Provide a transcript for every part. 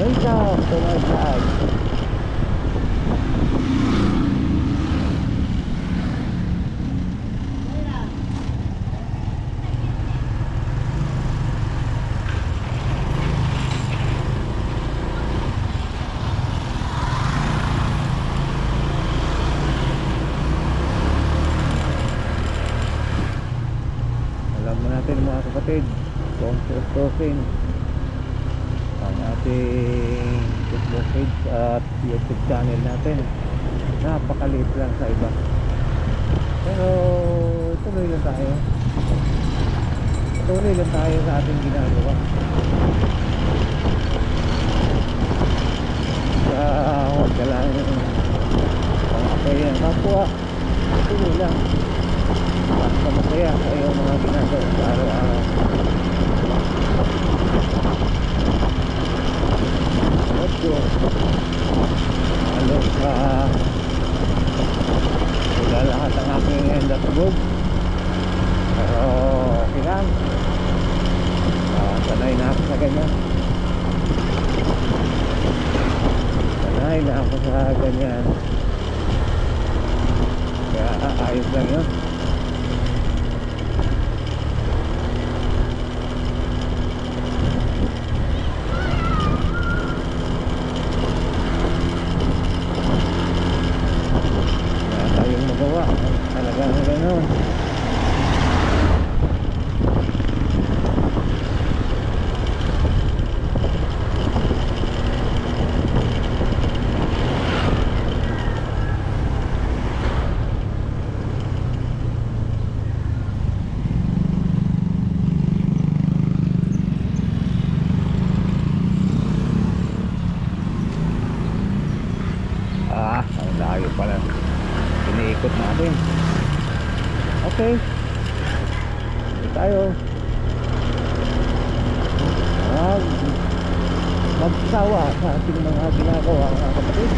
Welcome to my vlog. Alam mo natin mga kapatid, kung tutusin ang ating Facebook page at YouTube channel natin, napakaliit lang sa iba, pero tuloy lang tayo sa ating ginagawa. Huwag ka lang pangapay ang kapwa, tuloy lang basta masaya sa iyong mga ginagawa sa araw-araw. Medyo halos wala lahat ang aking end at book, pero okay lang. Sanay na ako sa ganyan, kaya ayos lang yun. Wala tayong magawa, talagang gano'n. Ang layo pala iniikot natin. Okay, hindi tayo magsawa sa ating mga ginagawa mga kapatid.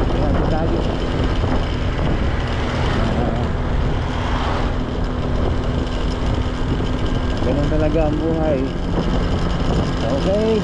Kaya tayo ganun talaga ang buhay. Okay,